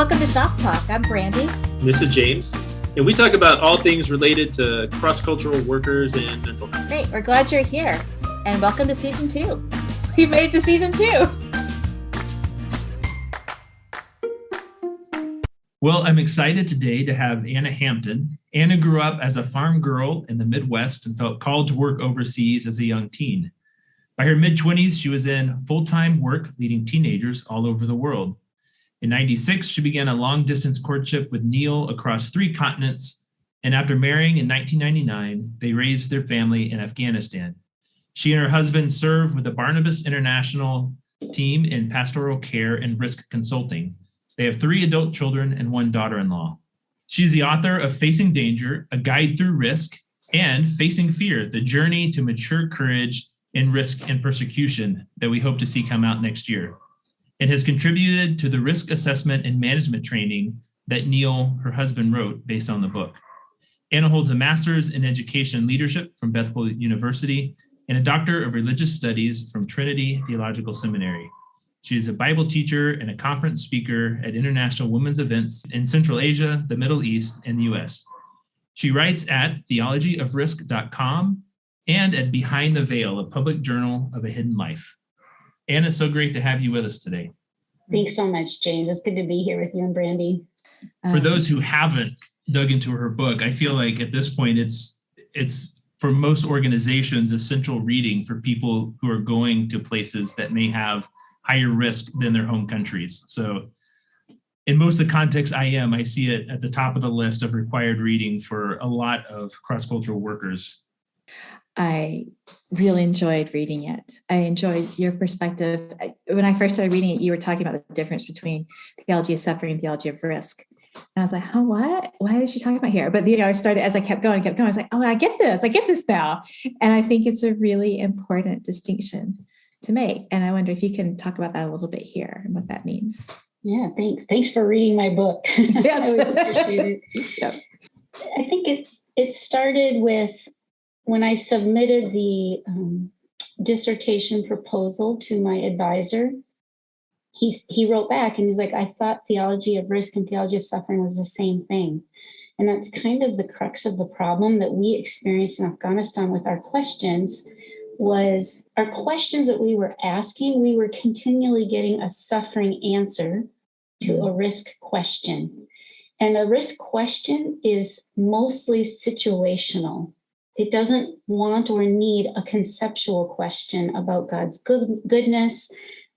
Welcome to Shop Talk. I'm Brandy. This is James, and we talk about all things related to cross-cultural workers and mental health. Great. We're glad you're here, and welcome to Season 2. We've made it to Season 2. Well, I'm excited today to have Anna Hampton. Anna grew up as a farm girl in the Midwest and felt called to work overseas as a young teen. By her mid-20s, she was in full-time work leading teenagers all over the world. In '96, she began a long-distance courtship with Neal across 3 continents, and after marrying in 1999, they raised their family in Afghanistan. She and her husband serve with the Barnabas International team in pastoral care and risk consulting. They have 3 adult children and 1 daughter-in-law. She's the author of Facing Danger, A Guide Through Risk, and Facing Fear, The Journey to Mature Courage in Risk and Persecution that we hope to see come out next year, and has contributed to the risk assessment and management training that Neal, her husband, wrote based on the book. Anna holds a master's in education leadership from Bethel University and a doctor of religious studies from Trinity Theological Seminary. She is a Bible teacher and a conference speaker at international women's events in Central Asia, the Middle East, and the US. She writes at theologyofrisk.com and at Behind the Veil, a public journal of a hidden life. Anna, it's so great to have you with us today. Thanks so much, James. It's good to be here with you and Brandy. For those who haven't dug into her book, I feel like at this point it's for most organizations essential reading for people who are going to places that may have higher risk than their home countries. So in most of the context I see it at the top of the list of required reading for a lot of cross-cultural workers. I really enjoyed reading it. I enjoyed your perspective. When I first started reading it, you were talking about the difference between theology of suffering and theology of risk. And I was like, what? Why is she talking about here? But, I started, as I kept going, I was like, oh, I get this now. And I think it's a really important distinction to make. And I wonder if you can talk about that a little bit here and what that means. Yeah, thanks for reading my book. I always appreciate it. Yep. I think it started with when I submitted the dissertation proposal to my advisor. He wrote back and he's like, I thought theology of risk and theology of suffering was the same thing. And that's kind of the crux of the problem that we experienced in Afghanistan with our questions. Was our questions that we were asking, we were continually getting a suffering answer to a risk question. And a risk question is mostly situational. It doesn't want or need a conceptual question about God's goodness,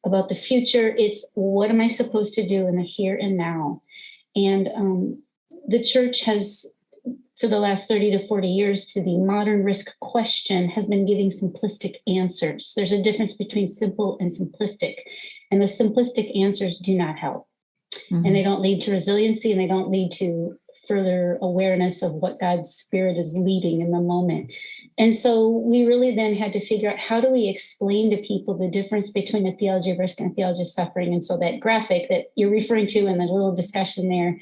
about the future. It's what am I supposed to do in the here and now? And the church has, for the last 30 to 40 years, to the modern risk question, has been giving simplistic answers. There's a difference between simple and simplistic. And the simplistic answers do not help. Mm-hmm. And they don't lead to resiliency, and they don't lead to further awareness of what God's Spirit is leading in the moment. And so we really then had to figure out, how do we explain to people the difference between a theology of risk and a theology of suffering? And so that graphic that you're referring to in the little discussion there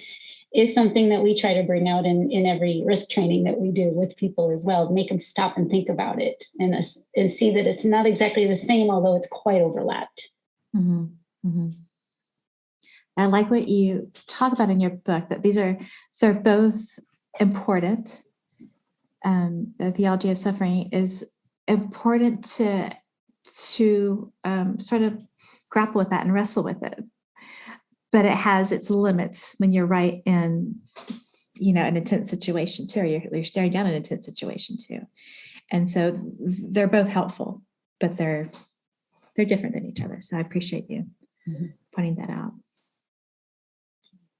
is something that we try to bring out in every risk training that we do with people as well, make them stop and think about it and see that it's not exactly the same, although it's quite overlapped. Mm-hmm. Mm-hmm. I like what you talk about in your book, that they're both important. The theology of suffering is important to sort of grapple with that and wrestle with it. But it has its limits when you're right in, an intense situation too, or you're staring down an intense situation too. And so they're both helpful, but they're different than each other. So I appreciate you pointing that out.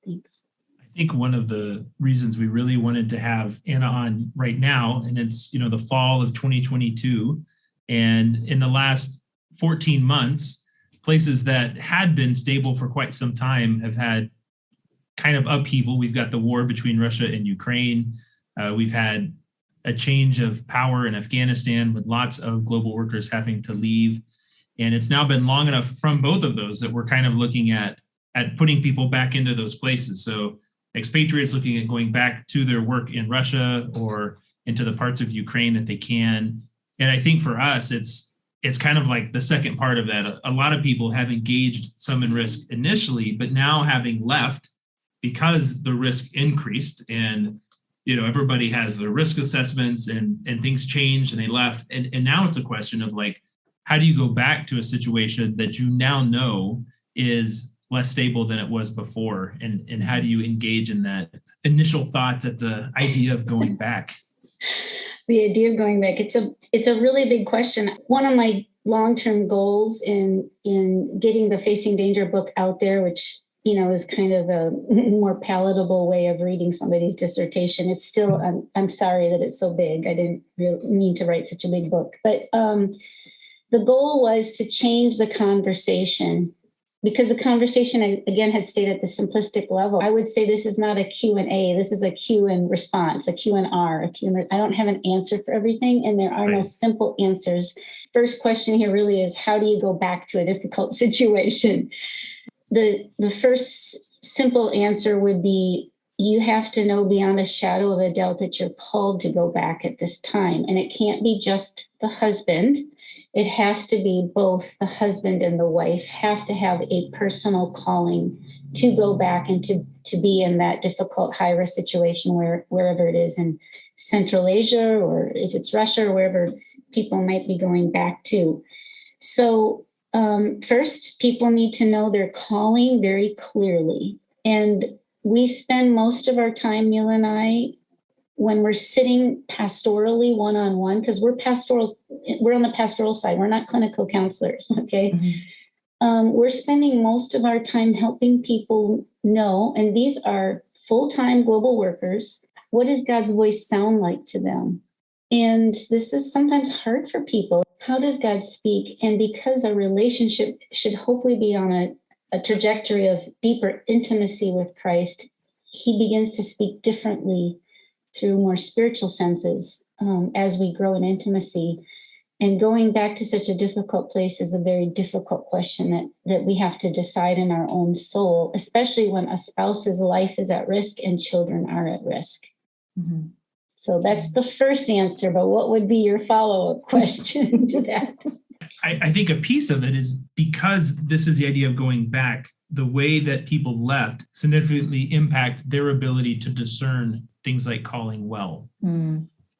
Thanks. I think one of the reasons we really wanted to have Anna on right now, and it's, the fall of 2022, and in the last 14 months, places that had been stable for quite some time have had kind of upheaval. We've got the war between Russia and Ukraine. We've had a change of power in Afghanistan with lots of global workers having to leave. And it's now been long enough from both of those that we're kind of looking at putting people back into those places. So expatriates looking at going back to their work in Russia or into the parts of Ukraine that they can. And I think for us, it's kind of like the second part of that. A lot of people have engaged some in risk initially, but now having left because the risk increased and, everybody has their risk assessments and things changed and they left. And now it's a question of like, how do you go back to a situation that you now know is less stable than it was before? And how do you engage in that initial thoughts at the idea of going back? The idea of going back, it's a really big question. One of my long-term goals in getting the Facing Danger book out there, which is kind of a more palatable way of reading somebody's dissertation. It's still, I'm sorry that it's so big. I didn't really mean to write such a big book, but the goal was to change the conversation, because the conversation, again, had stayed at the simplistic level. I would say this is not a Q&A. This is a Q and response, a Q and R. I don't have an answer for everything, and there are no simple answers. First question here really is, how do you go back to a difficult situation? The first simple answer would be, you have to know beyond a shadow of a doubt that you're called to go back at this time. And it can't be just the husband. It has to be both the husband and the wife have to have a personal calling to go back and to be in that difficult high-risk situation wherever it is in Central Asia, or if it's Russia, or wherever people might be going back to. So first, people need to know their calling very clearly. And we spend most of our time, Neal and I, when we're sitting pastorally one-on-one, because we're on the pastoral side, we're not clinical counselors, okay? Mm-hmm. We're spending most of our time helping people know, and these are full-time global workers, what does God's voice sound like to them? And this is sometimes hard for people. How does God speak? And because our relationship should hopefully be on a trajectory of deeper intimacy with Christ, he begins to speak differently through more spiritual senses as we grow in intimacy. And going back to such a difficult place is a very difficult question that we have to decide in our own soul, especially when a spouse's life is at risk and children are at risk. Mm-hmm. So that's the first answer, but what would be your follow-up question to that? I think a piece of it is because this is the idea of going back, the way that people left significantly impact their ability to discern things like calling well.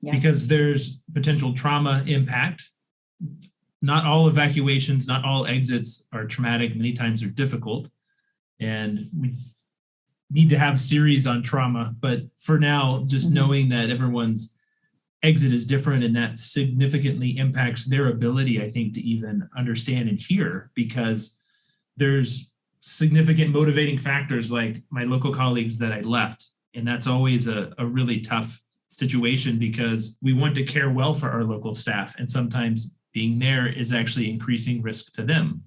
Because there's potential trauma impact. Not all evacuations, not all exits are traumatic. Many times they're difficult. And we need to have series on trauma. But for now, just knowing that everyone's exit is different and that significantly impacts their ability, I think, to even understand and hear, because there's significant motivating factors like my local colleagues that I left. And that's always a really tough situation because we want to care well for our local staff. And sometimes being there is actually increasing risk to them.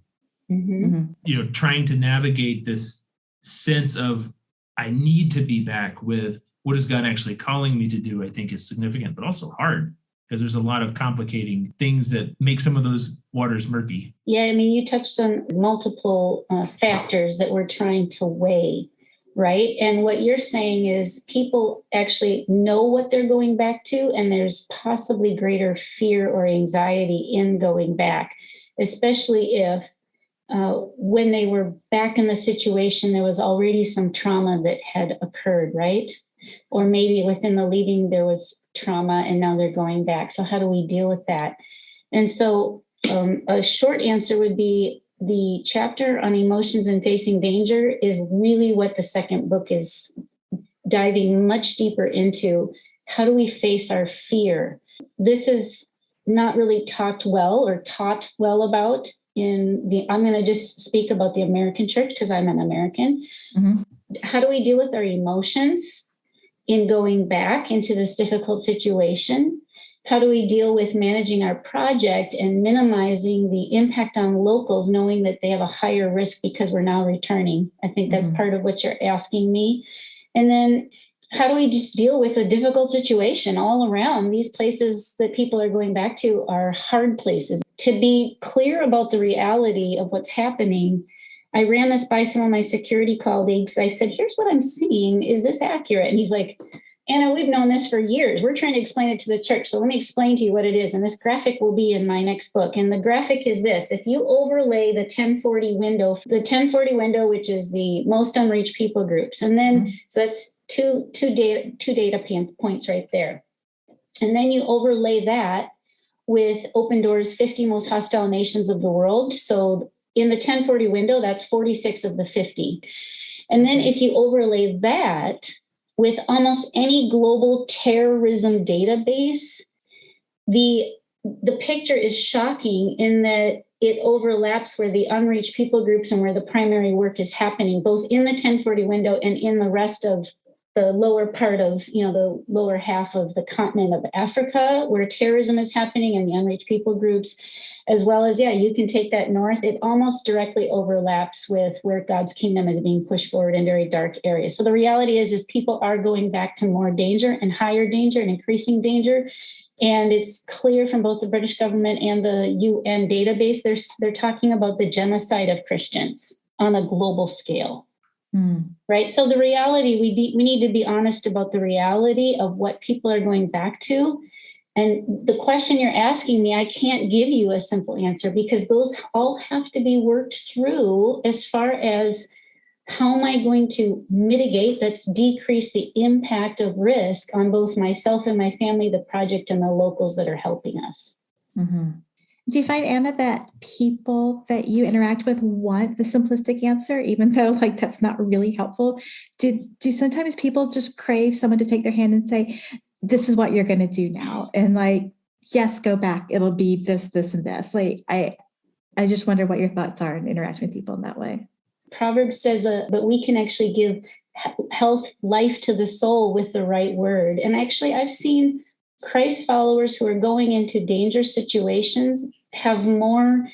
Mm-hmm. Trying to navigate this sense of I need to be back with what is God actually calling me to do, I think is significant, but also hard because there's a lot of complicating things that make some of those waters murky. Yeah, I mean, you touched on multiple factors that we're trying to weigh, right? And what you're saying is people actually know what they're going back to, and there's possibly greater fear or anxiety in going back, especially if when they were back in the situation, there was already some trauma that had occurred, right? Or maybe within the leaving, there was trauma and now they're going back. So how do we deal with that? And so a short answer would be the chapter on emotions and facing danger is really what the second book is diving much deeper into. How do we face our fear? This is not really taught well about I'm going to just speak about the American church because I'm an American. Mm-hmm. How do we deal with our emotions in going back into this difficult situation? How do we deal with managing our project and minimizing the impact on locals, knowing that they have a higher risk because we're now returning? I think that's part of what you're asking me. And then how do we just deal with a difficult situation all around? These places that people are going back to are hard places. To be clear about the reality of what's happening, I ran this by some of my security colleagues. I said, here's what I'm seeing. Is this accurate? And he's like, Anna, we've known this for years. We're trying to explain it to the church. So let me explain to you what it is. And this graphic will be in my next book. And the graphic is this. If you overlay the 1040 window, which is the most unreached people groups, and then, so that's two data points right there. And then you overlay that with Open Doors' 50 most hostile nations of the world. So in the 1040 window, that's 46 of the 50. And then if you overlay that with almost any global terrorism database, the picture is shocking in that it overlaps where the unreached people groups and where the primary work is happening, both in the 1040 window and in the rest of the lower part of, the lower half of the continent of Africa, where terrorism is happening and the unreached people groups, as well as, you can take that north. It almost directly overlaps with where God's kingdom is being pushed forward in very dark areas. So the reality is people are going back to more danger and higher danger and increasing danger. And it's clear from both the British government and the UN database, they're talking about the genocide of Christians on a global scale. Right. So the reality, we need to be honest about the reality of what people are going back to. And the question you're asking me, I can't give you a simple answer because those all have to be worked through as far as how am I going to mitigate, that's decrease the impact of risk on both myself and my family, the project, and the locals that are helping us. Mm-hmm. Do you find, Anna, that people that you interact with want the simplistic answer, even though that's not really helpful? Do sometimes people just crave someone to take their hand and say, this is what you're going to do now? And yes, go back. It'll be this, this, and this. I just wonder what your thoughts are in interacting with people in that way. Proverbs says, but we can actually give health, life to the soul with the right word. And actually, I've seen Christ followers who are going into dangerous situations have more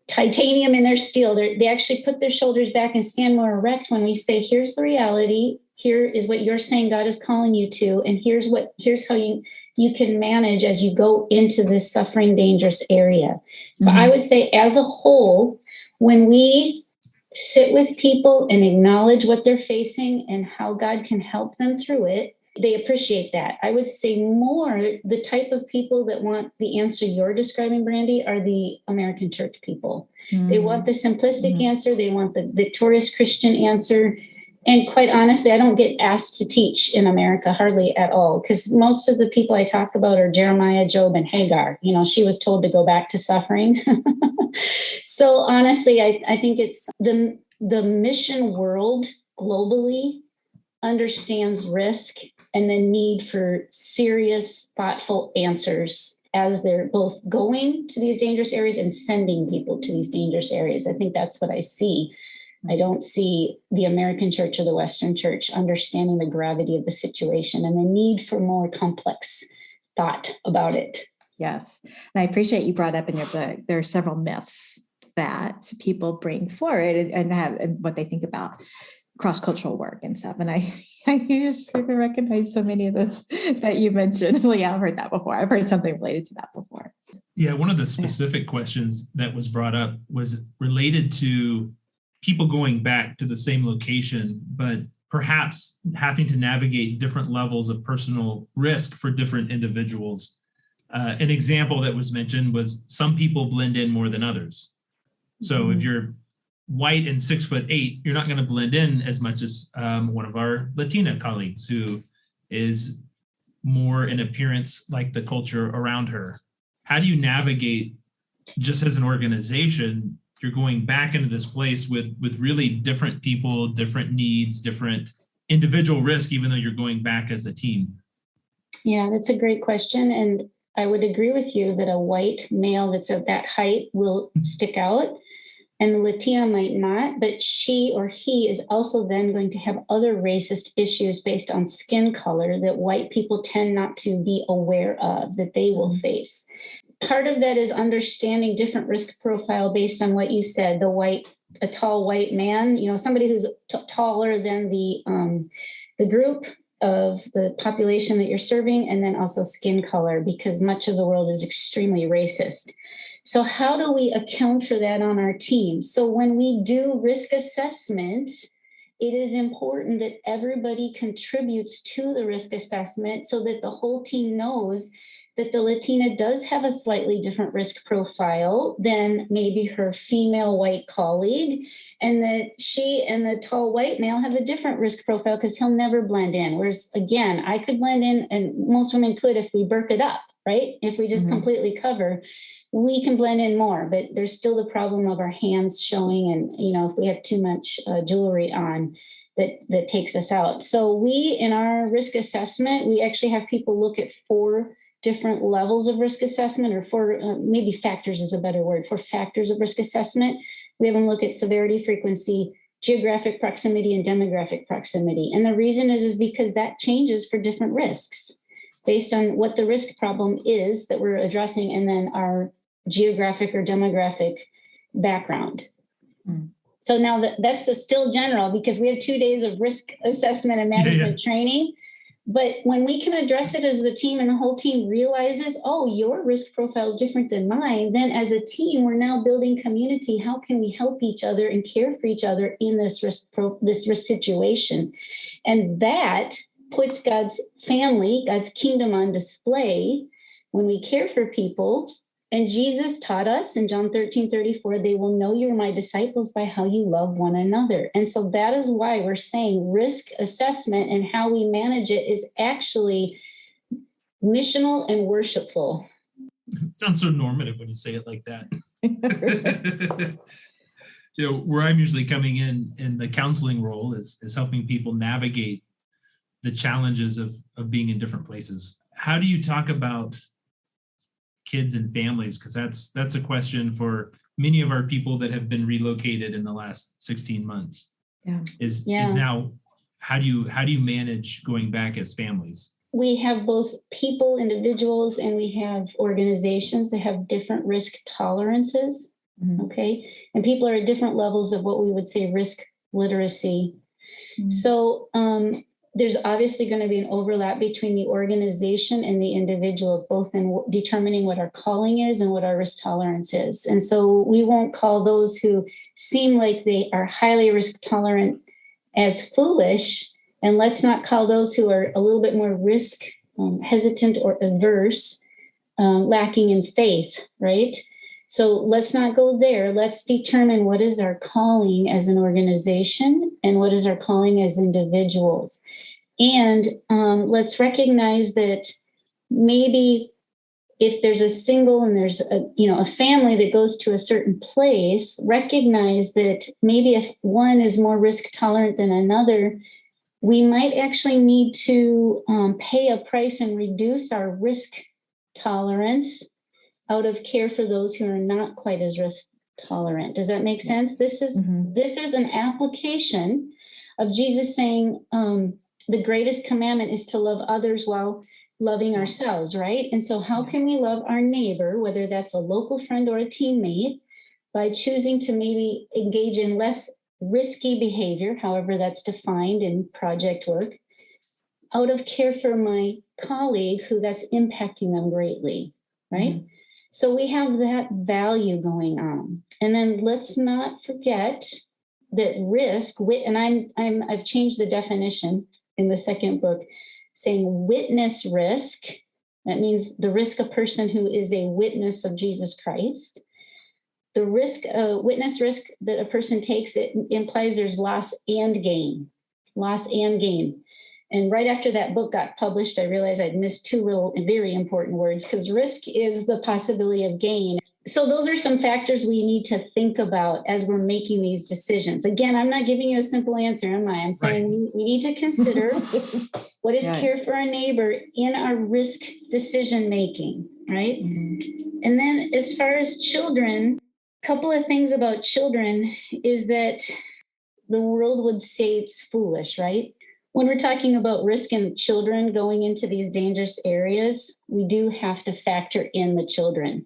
titanium in their steel. They actually put their shoulders back and stand more erect when we say, here's the reality. Here is what you're saying God is calling you to. And here's how you can manage as you go into this suffering, dangerous area. So I would say as a whole, when we sit with people and acknowledge what they're facing and how God can help them through it, they appreciate that. I would say more the type of people that want the answer you're describing, Brandy, are the American church people. They want the simplistic answer. They want the victorious Christian answer. And quite honestly, I don't get asked to teach in America hardly at all, because most of the people I talk about are Jeremiah, Job, and Hagar. She was told to go back to suffering. So honestly, I think it's the mission world globally understands risk and the need for serious, thoughtful answers as they're both going to these dangerous areas and sending people to these dangerous areas. I think that's what I see. I don't see the American church or the Western church understanding the gravity of the situation and the need for more complex thought about it. Yes. And I appreciate you brought up in your book, there are several myths that people bring forward and what they think about cross-cultural work and stuff. And I just recognize so many of those that you mentioned. Well, yeah, I've heard that before. I've heard something related to that before. Yeah, one of the specific questions that was brought up was related to people going back to the same location, but perhaps having to navigate different levels of personal risk for different individuals. An example that was mentioned was some people blend in more than others. So if you're white and 6'8", you're not going to blend in as much as one of our Latina colleagues who is more in appearance like the culture around her. How do you navigate, just as an organization, you're going back into this place with really different people, different needs, different individual risk, even though you're going back as a team? Yeah, that's a great question. And I would agree with you that a white male that's of that height will stick out. And the Latina might not, but she or he is also then going to have other racist issues based on skin color that white people tend not to be aware of, that they will face. Part of that is understanding different risk profile based on what you said, a tall white man, somebody who's taller than the group of the population that you're serving, and then also skin color, because much of the world is extremely racist. So how do we account for that on our team? So when we do risk assessment it is important that everybody contributes to the risk assessment so that the whole team knows that the Latina does have a slightly different risk profile than maybe her female white colleague, and that she and the tall white male have a different risk profile because he'll never blend in. Whereas, again, I could blend in, and most women could if we burk it up, right? If we just completely cover, we can blend in more, but there's still the problem of our hands showing, and if we have too much jewelry on, that takes us out. So we, in our risk assessment, we actually have people look at 4 different levels of risk assessment, or 4 maybe factors is a better word, 4 factors of risk assessment. We have them look at severity, frequency, geographic proximity, and demographic proximity. And the reason is because that changes for different risks based on what the risk problem is that we're addressing, and then our geographic or demographic background. So now that's still general, because we have 2 days of risk assessment and management training. But when we can address it as the team, and the whole team realizes, oh, your risk profile is different than mine, then as a team, we're now building community. How can we help each other and care for each other in this risk situation? And that puts God's family, God's kingdom on display when we care for people. And Jesus taught us in John 13:34, they will know you're my disciples by how you love one another. And so that is why we're saying risk assessment and how we manage it is actually missional and worshipful. It sounds so normative when you say it like that. Where I'm usually coming in the counseling role is helping people navigate the challenges of being in different places. How do you talk about kids and families? Because that's a question for many of our people that have been relocated in the last 16 months. Is now, how do you manage going back as families? We have both people, individuals, and we have organizations that have different risk tolerances. Okay. And people are at different levels of what we would say risk literacy. So there's obviously going to be an overlap between the organization and the individuals, both in determining what our calling is and what our risk tolerance is. And so we won't call those who seem like they are highly risk tolerant as foolish. And let's not call those who are a little bit more risk hesitant or averse lacking in faith, right? So let's not go there. Let's determine what is our calling as an organization and what is our calling as individuals. And let's recognize that maybe if there's a single and there's a family that goes to a certain place, recognize that maybe if one is more risk tolerant than another, we might actually need to pay a price and reduce our risk tolerance out of care for those who are not quite as risk tolerant. Does that make sense? This is an application of Jesus saying the greatest commandment is to love others while loving ourselves, right? And so how can we love our neighbor, whether that's a local friend or a teammate, by choosing to maybe engage in less risky behavior, however that's defined in project work, out of care for my colleague who that's impacting them greatly, right? So we have that value going on. And then let's not forget that risk, and I've changed the definition in the second book, saying witness risk. That means the risk a person who is a witness of Jesus Christ. The risk, witness risk that a person takes, it implies there's loss and gain. And right after that book got published, I realized I'd missed 2 little very important words, because risk is the possibility of gain. So those are some factors we need to think about as we're making these decisions. Again, I'm not giving you a simple answer, am I? I'm saying we need to consider what is care for our neighbor in our risk decision making, right? And then as far as children, a couple of things about children is that the world would say it's foolish, right? When we're talking about risk in children going into these dangerous areas, we do have to factor in the children.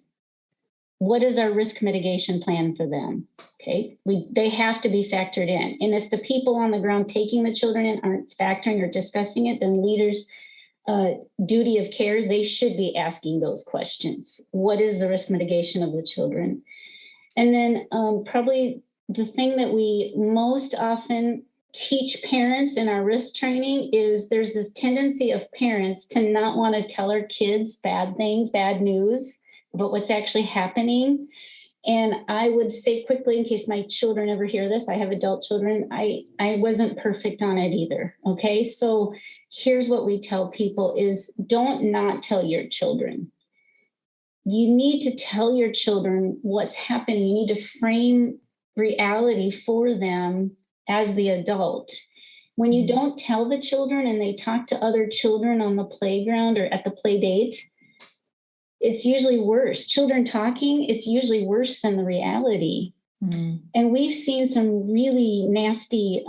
What is our risk mitigation plan for them? Okay, they have to be factored in. And if the people on the ground taking the children in aren't factoring or discussing it, then leaders' duty of care, they should be asking those questions. What is the risk mitigation of the children? And then probably the thing that we most often teach parents in our risk training is there's this tendency of parents to not want to tell our kids bad things, bad news about what's actually happening. And I would say quickly, in case my children ever hear this, I have adult children, I wasn't perfect on it either. Okay. So here's what we tell people is don't not tell your children. You need to tell your children what's happening. You need to frame reality for them as the adult. When you don't tell the children and they talk to other children on the playground or at the play date, it's usually worse. Children talking, it's usually worse than the reality. And we've seen some really nasty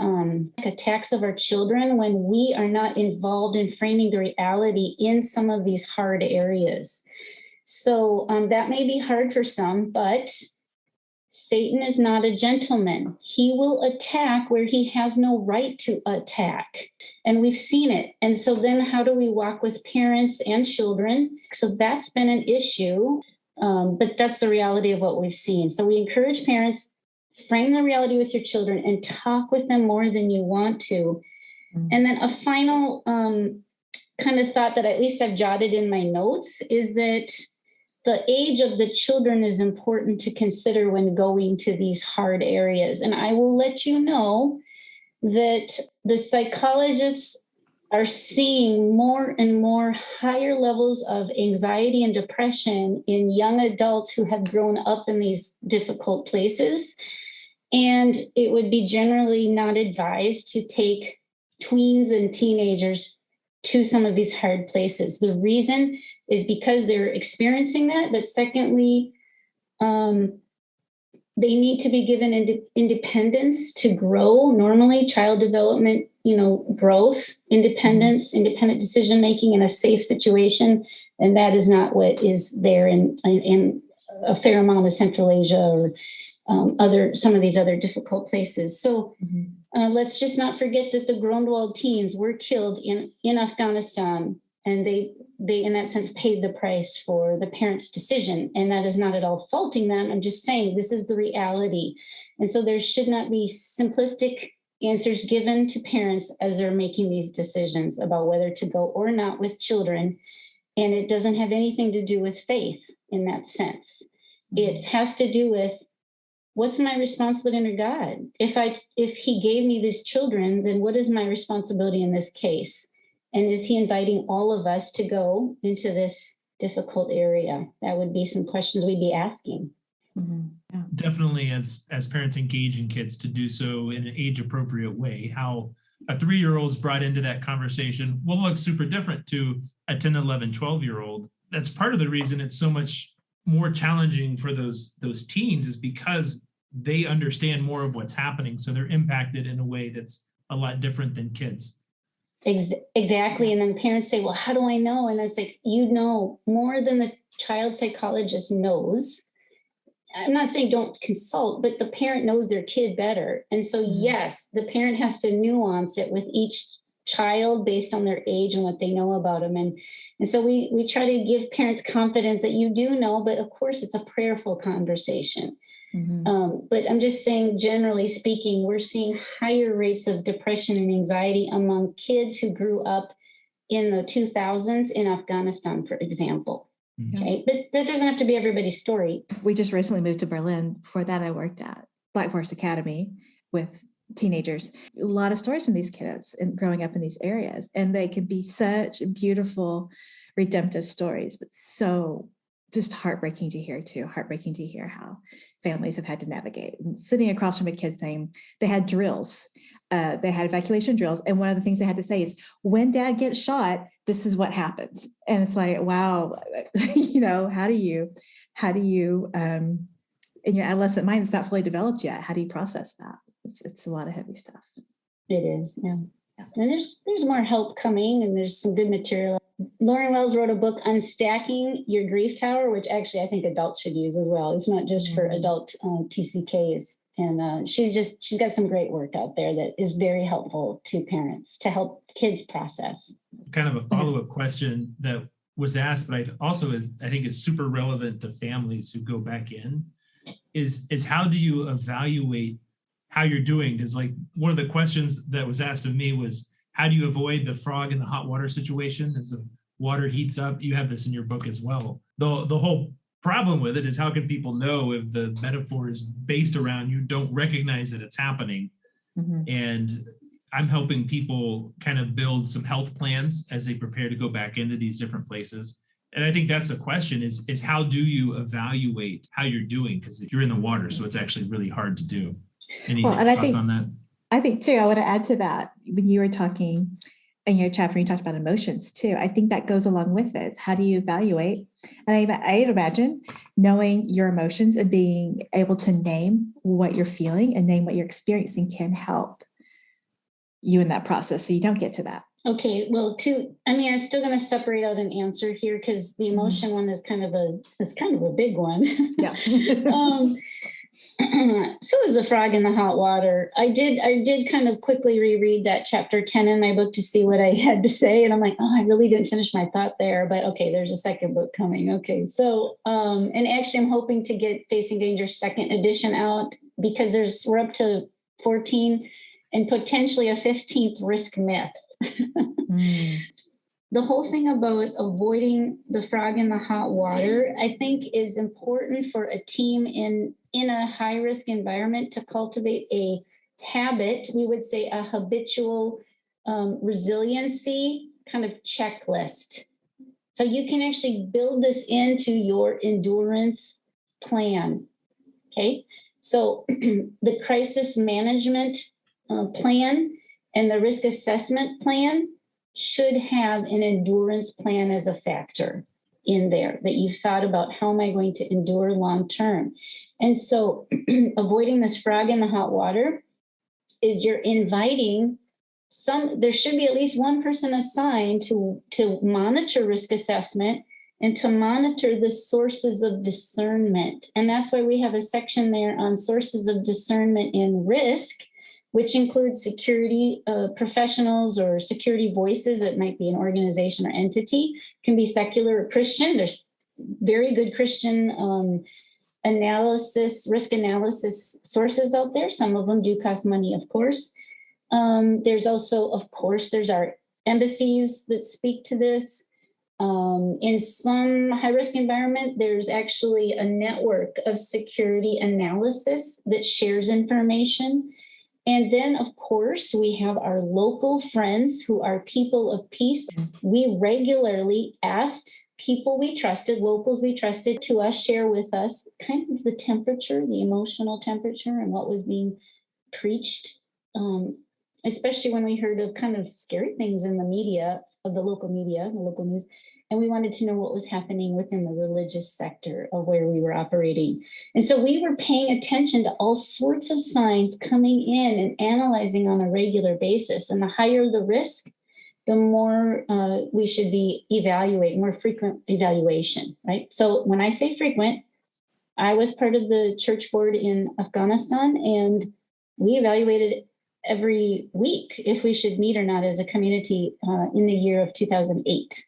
attacks of our children when we are not involved in framing the reality in some of these hard areas. So that may be hard for some, but Satan is not a gentleman. He will attack where he has no right to attack. And we've seen it. And so then how do we walk with parents and children? So that's been an issue, but that's the reality of what we've seen. So we encourage parents, frame the reality with your children and talk with them more than you want to. And then a final kind of thought that at least I've jotted in my notes is that the age of the children is important to consider when going to these hard areas. And I will let you know that the psychologists are seeing more and more higher levels of anxiety and depression in young adults who have grown up in these difficult places. And it would be generally not advised to take tweens and teenagers to some of these hard places. The reason is because they're experiencing that. But secondly, they need to be given independence to grow. Normally, child development, growth, independence, independent decision-making in a safe situation. And that is not what is there in a fair amount of Central Asia or some of these other difficult places. So let's just not forget that the Gronewald teens were killed in Afghanistan. And they, in that sense, paid the price for the parents' decision. And that is not at all faulting them. I'm just saying this is the reality. And so there should not be simplistic answers given to parents as they're making these decisions about whether to go or not with children. And it doesn't have anything to do with faith in that sense. It has to do with what's my responsibility under God? If he gave me these children, then what is my responsibility in this case? And is he inviting all of us to go into this difficult area? That would be some questions we'd be asking. Yeah. Definitely, as parents engaging kids to do so in an age-appropriate way. How a 3-year-old's brought into that conversation will look super different to a 10, 11, 12-year-old. That's part of the reason it's so much more challenging for those teens is because they understand more of what's happening. So they're impacted in a way that's a lot different than kids. Exactly. And then parents say, well, how do I know? And it's like, more than the child psychologist knows. I'm not saying don't consult, but the parent knows their kid better. And so, yes, the parent has to nuance it with each child based on their age and what they know about them. And so we try to give parents confidence that you do know, but of course it's a prayerful conversation. But I'm just saying, generally speaking, we're seeing higher rates of depression and anxiety among kids who grew up in the 2000s in Afghanistan, for example. Okay, but that doesn't have to be everybody's story. We just recently moved to Berlin. Before that, I worked at Black Forest Academy with teenagers. A lot of stories from these kiddos and growing up in these areas, and they can be such beautiful, redemptive stories, but so just heartbreaking to hear too. Heartbreaking to hear how families have had to navigate. And sitting across from a kid saying they had drills. They had evacuation drills. And one of the things they had to say is, when dad gets shot, this is what happens. And it's like, wow, how do you, in your adolescent mind, it's not fully developed yet. How do you process that? It's a lot of heavy stuff. It is, yeah. And there's more help coming, and there's some good material. Lauren Wells wrote a book, Unstacking Your Grief Tower, which actually I think adults should use as well. It's not just for adult TCKs. And she's got some great work out there that is very helpful to parents to help kids process. Kind of a follow-up question that was asked, but I think is super relevant to families who go back in, is how do you evaluate how you're doing. Because like one of the questions that was asked of me was, how do you avoid the frog in the hot water situation as the water heats up? You have this in your book as well. The whole problem with it is, how can people know if the metaphor is based around you don't recognize that it's happening? Mm-hmm. And I'm helping people kind of build some health plans as they prepare to go back into these different places. And I think that's the question is how do you evaluate how you're doing? Because you're in the water, so it's actually really hard to do. Any thoughts on that? I think too, I want to add to that, when you were talking in your chapter, you talked about emotions too. I think that goes along with this. How do you evaluate? And I'd imagine knowing your emotions and being able to name what you're feeling and name what you're experiencing can help you in that process so you don't get to that. Okay, well, I'm still going to separate out an answer here, because the emotion one is kind of a big one. Yeah. So is the frog in the hot water. I did kind of quickly reread that chapter 10 in my book to see what I had to say. And I'm like, I really didn't finish my thought there, but okay, there's a second book coming. Okay. So, and actually I'm hoping to get Facing Danger second edition out, because we're up to 14 and potentially a 15th risk myth. The whole thing about avoiding the frog in the hot water, I think, is important for a team in a high risk environment to cultivate a habit. We would say a habitual resiliency kind of checklist. So you can actually build this into your endurance plan. Okay. So the crisis management plan and the risk assessment plan should have an endurance plan as a factor in there, that you've thought about, how am I going to endure long term? And so avoiding this frog in the hot water is you're inviting there should be at least one person assigned to monitor risk assessment and to monitor the sources of discernment. And that's why we have a section there on sources of discernment in risk, which includes security professionals or security voices. It might be an organization or entity, can be secular or Christian. There's very good Christian risk analysis sources out there. Some of them do cost money, of course. There's also, of course, there's our embassies that speak to this. In some high-risk environment, there's actually a network of security analysis that shares information. And then, of course, we have our local friends who are people of peace. We regularly asked people we trusted, locals we trusted, to share with us kind of the temperature, the emotional temperature, and what was being preached, especially when we heard of kind of scary things in the media, of the local media, the local news. And we wanted to know what was happening within the religious sector of where we were operating. And so we were paying attention to all sorts of signs coming in and analyzing on a regular basis. And the higher the risk, the more we should be evaluating, more frequent evaluation, right? So when I say frequent, I was part of the church board in Afghanistan, and we evaluated every week if we should meet or not as a community in the year of 2008.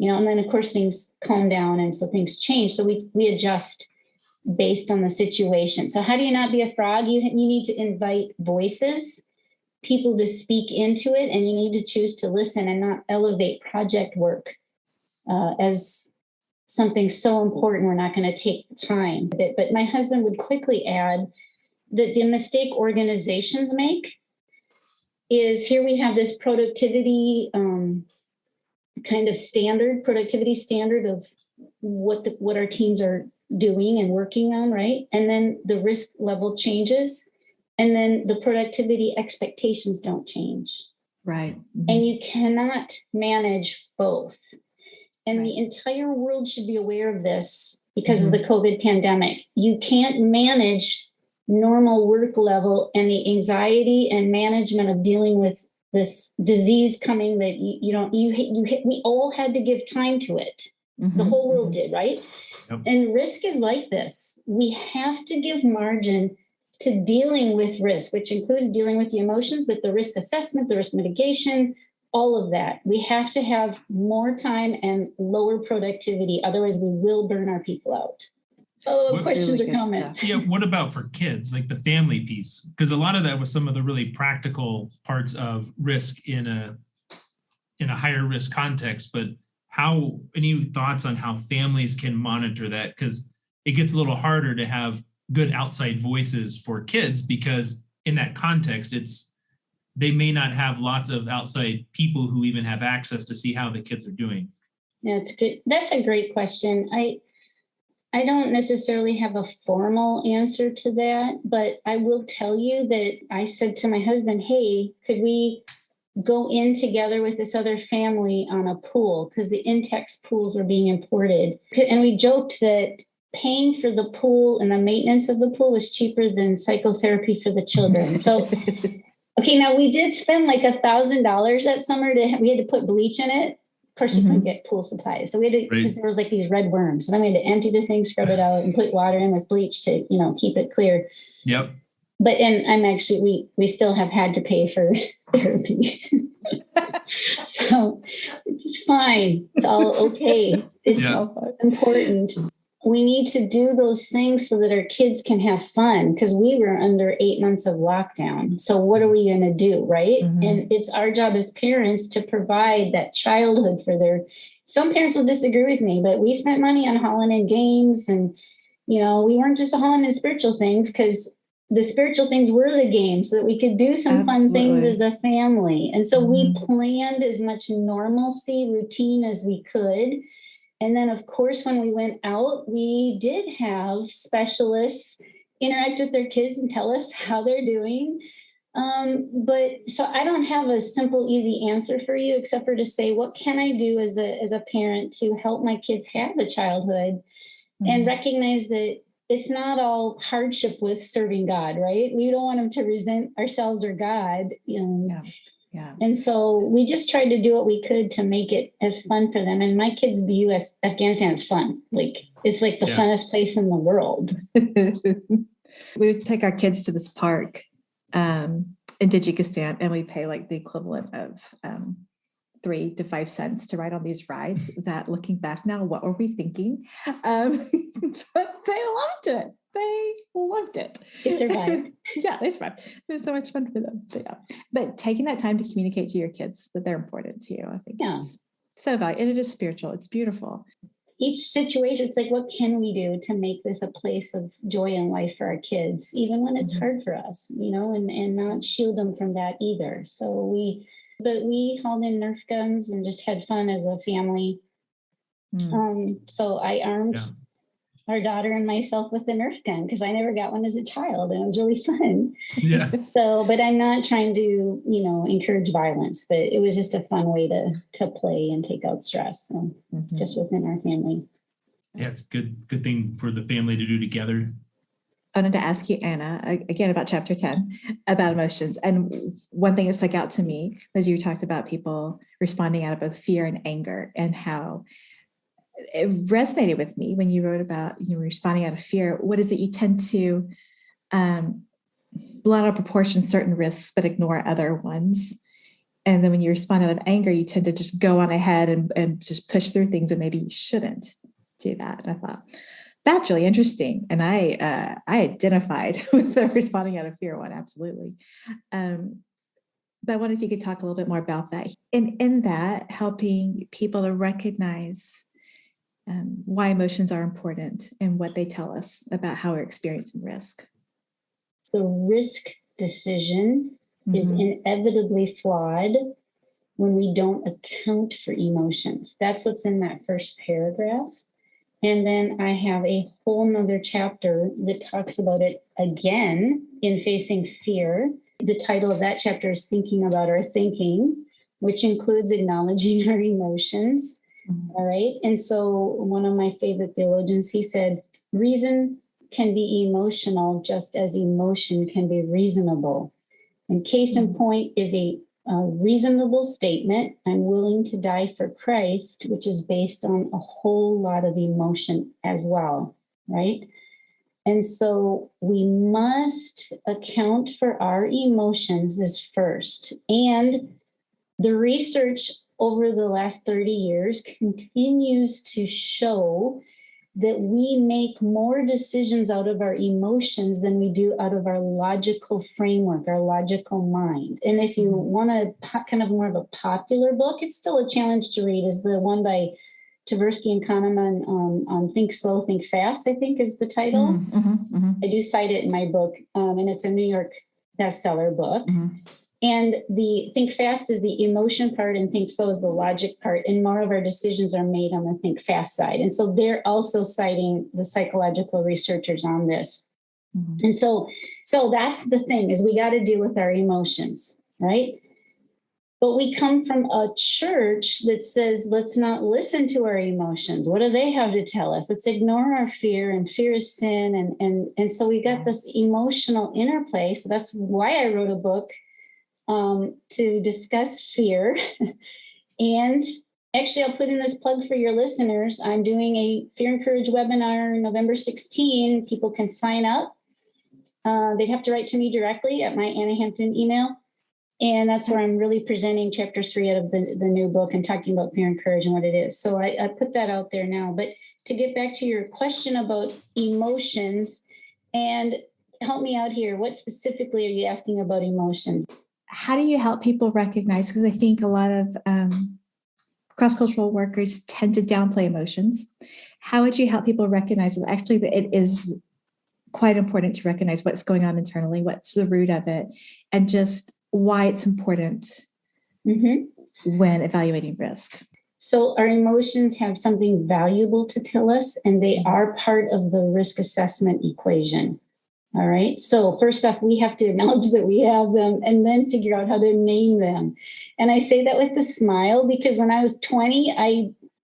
And then of course things calm down, and so things change. So we adjust based on the situation. So how do you not be a frog? You need to invite voices, people to speak into it, and you need to choose to listen and not elevate project work as something so important we're not going to take time. But my husband would quickly add that the mistake organizations make is, here we have this productivity kind of productivity standard of what our teams are doing and working on, right? And then the risk level changes, and then the productivity expectations don't change. Right. Mm-hmm. And you cannot manage both. And the entire world should be aware of this because of the COVID pandemic. You can't manage normal work level and the anxiety and management of dealing with this disease coming that we all had to give time to it. The whole world did, right? Yep. And risk is like this. We have to give margin to dealing with risk, which includes dealing with the emotions, but the risk assessment, the risk mitigation, all of that. We have to have more time and lower productivity. Otherwise, we will burn our people out. Follow-up questions Really or good comments? stuff. Yeah, what about for kids, like the family piece? Because a lot of that was some of the really practical parts of risk in a higher risk context, but any thoughts on how families can monitor that? Because it gets a little harder to have good outside voices for kids, because in that context, they may not have lots of outside people who even have access to see how the kids are doing. Yeah, it's good. That's a great question. I don't necessarily have a formal answer to that, but I will tell you that I said to my husband, hey, could we go in together with this other family on a pool? Because the Intex pools were being imported. And we joked that paying for the pool and the maintenance of the pool was cheaper than psychotherapy for the children. So, okay, now we did spend like $1,000 that summer. We had to put bleach in it. Of course, you couldn't get pool supplies. So we had to, because there was like these red worms. So then we had to empty the thing, scrub it out, and put water in with bleach to, keep it clear. Yep. But, and I'm actually, we still have had to pay for therapy. So it's fine. It's all okay. It's important. We need to do those things so that our kids can have fun, because we were under 8 months of lockdown. So what are we going to do, right? And it's our job as parents to provide that childhood for some parents will disagree with me, but we spent money on hauling in games, and, we weren't just hauling in spiritual things, because the spiritual things were the games, so that we could do some fun things as a family. And so we planned as much normalcy, routine as we could. And then, of course, when we went out, we did have specialists interact with their kids and tell us how they're doing. But so I don't have a simple, easy answer for you, except for to say, what can I do as a parent to help my kids have a childhood and recognize that it's not all hardship with serving God, right? We don't want them to resent ourselves or God. Yeah. And so we just tried to do what we could to make it as fun for them. And my kids view Afghanistan as fun. Like, it's like the funnest place in the world. We would take our kids to this park in Tajikistan, and we pay like the equivalent of 3 to 5 cents to ride on these rides that, looking back now, what were we thinking? But they loved it. They survived. Yeah, they survived. It was so much fun for them. But taking that time to communicate to your kids that they're important to you, I think is so valuable. And it is spiritual. It's beautiful. Each situation, it's like, what can we do to make this a place of joy and life for our kids, even when it's hard for us, and not shield them from that either. So we hauled in Nerf guns and just had fun as a family. So I armed our daughter and myself with a Nerf gun, because I never got one as a child, and it was really fun. Yeah. So, but I'm not trying to, encourage violence, but it was just a fun way to play and take out stress, so just within our family. Yeah, it's a good thing for the family to do together. I wanted to ask you, Anna, again about chapter 10, about emotions. And one thing that stuck out to me was you talked about people responding out of both fear and anger, and how it resonated with me when you wrote about responding out of fear. What is it? You tend to blow out of proportion certain risks, but ignore other ones. And then when you respond out of anger, you tend to just go on ahead and just push through things, and maybe you shouldn't do that. And I thought, that's really interesting. And I identified with the responding out of fear one, absolutely. But I wonder if you could talk a little bit more about that. And in that, helping people to recognize why emotions are important and what they tell us about how we're experiencing risk. The risk decision is inevitably flawed when we don't account for emotions. That's what's in that first paragraph. And then I have a whole nother chapter that talks about it again in Facing Fear. The title of that chapter is Thinking About Our Thinking, which includes acknowledging our emotions. All right. And so one of my favorite theologians, he said, reason can be emotional just as emotion can be reasonable. And case in point is a reasonable statement, I'm willing to die for Christ, which is based on a whole lot of emotion as well, right? And so we must account for our emotions as first. And the research over the last 30 years continues to show that we make more decisions out of our emotions than we do out of our logical framework, our logical mind. And if you want a kind of more of a popular book, it's still a challenge to read, is the one by Tversky and Kahneman on Think Slow, Think Fast, I think is the title. I do cite it in my book, and it's a New York bestseller book. And the Think Fast is the emotion part and Think Slow is the logic part. And more of our decisions are made on the Think Fast side. And so they're also citing the psychological researchers on this. And so that's the thing, is we got to deal with our emotions, right? But we come from a church that says, let's not listen to our emotions. What do they have to tell us? Let's ignore our fear, and fear is sin. And so we got this emotional interplay. So that's why I wrote a book to discuss fear. And actually, I'll put in this plug for your listeners. I'm doing a Fear and Courage webinar November 16. People can sign up. They'd have to write to me directly at my Anna Hampton email. And that's where I'm really presenting chapter 3 out of the new book and talking about fear and courage and what it is. So I put that out there now. But to get back to your question about emotions, and help me out here, what specifically are you asking about emotions? How do you help people recognize? Because I think a lot of cross-cultural workers tend to downplay emotions. How would you help people recognize that actually that it is quite important to recognize what's going on internally, what's the root of it, and just why it's important when evaluating risk? So our emotions have something valuable to tell us, and they are part of the risk assessment equation. All right. So first off, we have to acknowledge that we have them and then figure out how to name them. And I say that with a smile because when I was 20,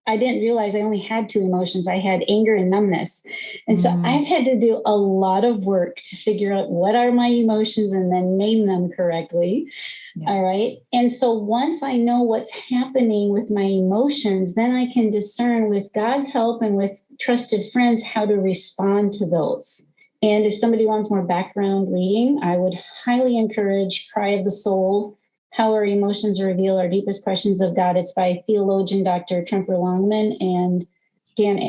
I didn't realize I only had 2 emotions. I had anger and numbness. And so I've had to do a lot of work to figure out what are my emotions and then name them correctly. Yeah. All right. And so once I know what's happening with my emotions, then I can discern with God's help and with trusted friends how to respond to those. And if somebody wants more background reading, I would highly encourage Cry of the Soul, How Our Emotions Reveal Our Deepest Questions of God. It's by theologian Dr. Tremper Longman and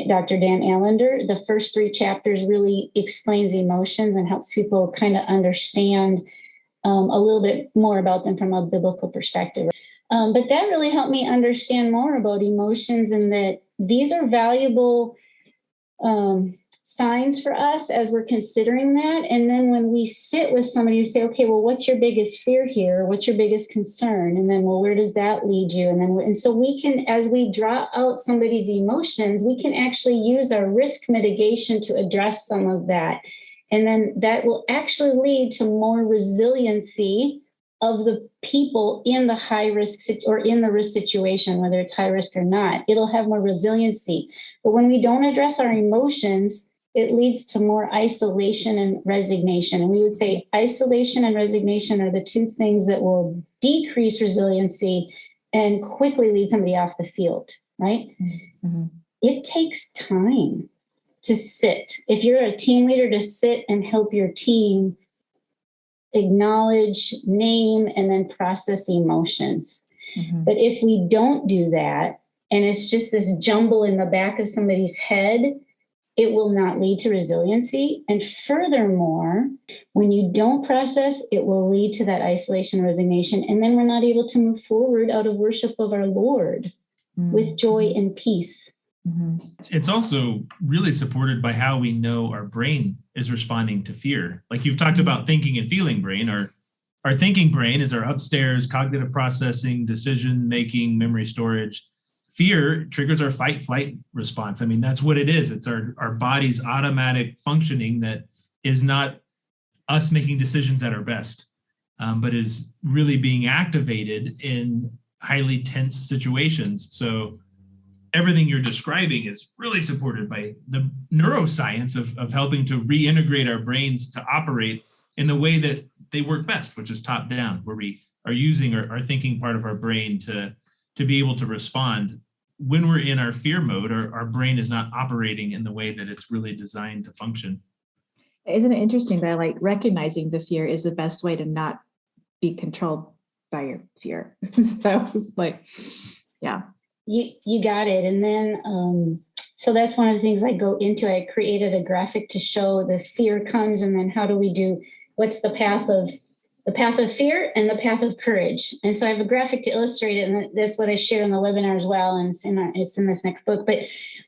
Dr. Dan Allender. The first 3 chapters really explains emotions and helps people kind of understand a little bit more about them from a biblical perspective. But that really helped me understand more about emotions and that these are valuable signs for us as we're considering that. And then when we sit with somebody, you say, okay, well, what's your biggest fear here? What's your biggest concern? And then, well, where does that lead you? And so we can, as we draw out somebody's emotions, we can actually use our risk mitigation to address some of that. And then that will actually lead to more resiliency of the people in the high risk or in the risk situation, whether it's high risk or not. It'll have more resiliency. But when we don't address our emotions, it leads to more isolation and resignation. And we would say isolation and resignation are the 2 things that will decrease resiliency and quickly lead somebody off the field, right? It takes time to sit. If you're a team leader, to sit and help your team acknowledge, name, and then process emotions. But if we don't do that, and it's just this jumble in the back of somebody's head, it will not lead to resiliency. And furthermore, when you don't process, it will lead to that isolation, resignation. And then we're not able to move forward out of worship of our Lord with joy and peace. It's also really supported by how we know our brain is responding to fear. Like you've talked about thinking and feeling brain. Our thinking brain is our upstairs cognitive processing, decision making, memory storage. Fear triggers our fight flight response. I mean, that's what it is. It's our body's automatic functioning that is not us making decisions at our best, but is really being activated in highly tense situations. So everything you're describing is really supported by the neuroscience of helping to reintegrate our brains to operate in the way that they work best, which is top down, where we are using our thinking part of our brain to be able to respond. When we're in our fear mode, our brain is not operating in the way that it's really designed to function. Isn't it interesting that like recognizing the fear is the best way to not be controlled by your fear? So like, yeah. You got it. And then So that's one of the things I go into. I created a graphic to show the fear comes, and then how do we do, what's the path of fear and the path of courage. And so I have a graphic to illustrate it, and that's what I share in the webinar as well. And it's in this next book. But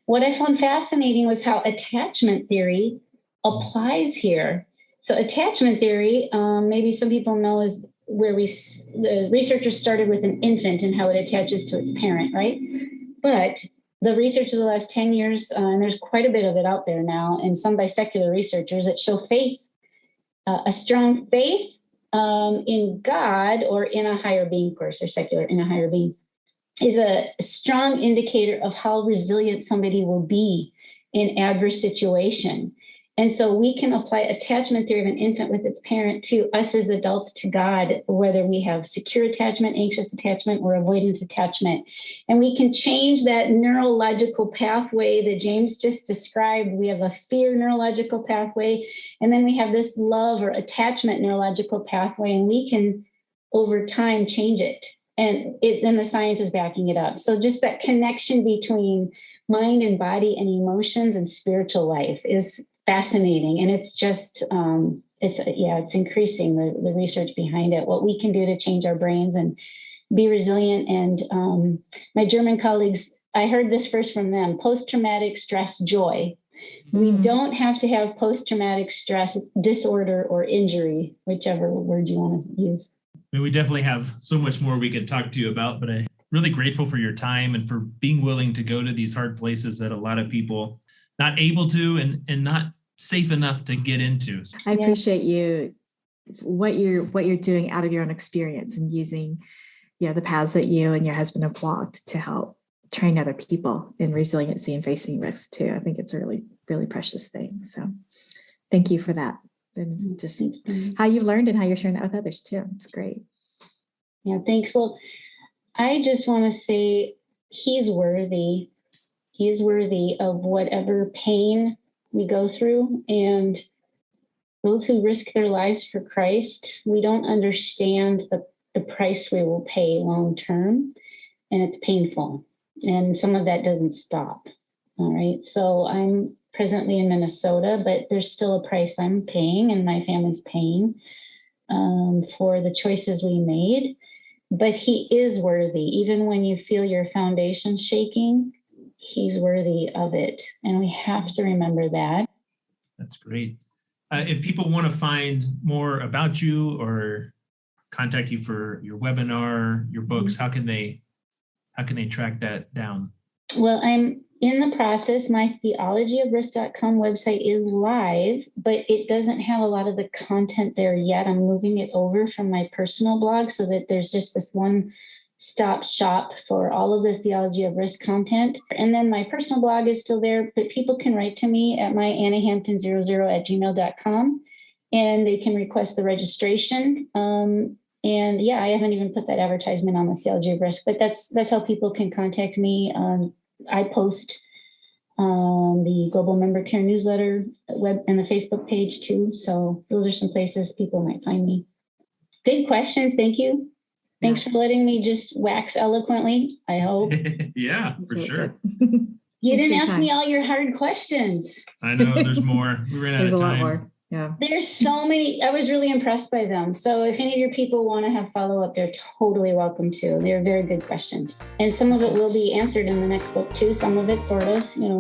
what I found fascinating was how attachment theory applies here. So attachment theory, maybe some people know, is where the researchers started with an infant and how it attaches to its parent, right? But the research of the last 10 years, and there's quite a bit of it out there now, and some by secular researchers, that show faith, a strong faith in God or in a higher being, of course, or secular, in a higher being, is a strong indicator of how resilient somebody will be in adverse situation. And so we can apply attachment theory of an infant with its parent to us as adults, to God, whether we have secure attachment, anxious attachment, or avoidant attachment. And we can change that neurological pathway that James just described. We have a fear neurological pathway, and then we have this love or attachment neurological pathway, and we can, over time, change it. And the science is backing it up. So just that connection between mind and body and emotions and spiritual life is fascinating. And it's just, it's increasing the research behind it, what we can do to change our brains and be resilient. And my German colleagues, I heard this first from them, post-traumatic stress joy. We don't have to have post-traumatic stress disorder or injury, whichever word you want to use. I mean, we definitely have so much more we could talk to you about, but I'm really grateful for your time and for being willing to go to these hard places that a lot of people not able to and not safe enough to get into. I appreciate you, what you're doing out of your own experience and using, the paths that you and your husband have walked to help train other people in resiliency and facing risk too. I think it's a really, really precious thing. So thank you for that. And just how you've learned and how you're sharing that with others too. It's great. Yeah, thanks. Well, I just want to say he's worthy. He's worthy of whatever pain we go through. And those who risk their lives for Christ, we don't understand the price we will pay long term. And it's painful. And some of that doesn't stop. All right. So I'm presently in Minnesota, but there's still a price I'm paying and my family's paying for the choices we made. But he is worthy. Even when you feel your foundation shaking, he's worthy of it. And we have to remember that. That's great. If people want to find more about you or contact you for your webinar, your books, how can they track that down? Well, I'm in the process. My theologyofrisk.com website is live, but it doesn't have a lot of the content there yet. I'm moving it over from my personal blog so that there's just this one-stop shop for all of the Theology of Risk content. And then my personal blog is still there, but people can write to me at my annahampton00@gmail.com, and they can request the registration. And I haven't even put that advertisement on the Theology of Risk, but that's how people can contact me. I post the Global Member Care newsletter web and the Facebook page too. So those are some places people might find me. Good questions. Thank you. Thanks for letting me just wax eloquently, I hope. Yeah, for sure. You didn't ask me all your hard questions. I know there's more. We ran out of time. There's a lot more. Yeah. There's so many. I was really impressed by them. So if any of your people want to have follow-up, they're totally welcome to. They're very good questions. And some of it will be answered in the next book too. Some of it sort of, Yeah.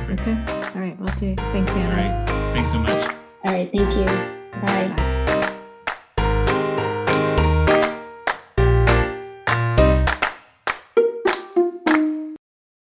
Okay. All right. Well, thanks, Anna. All right. Thanks so much. All right. Thank you. Bye.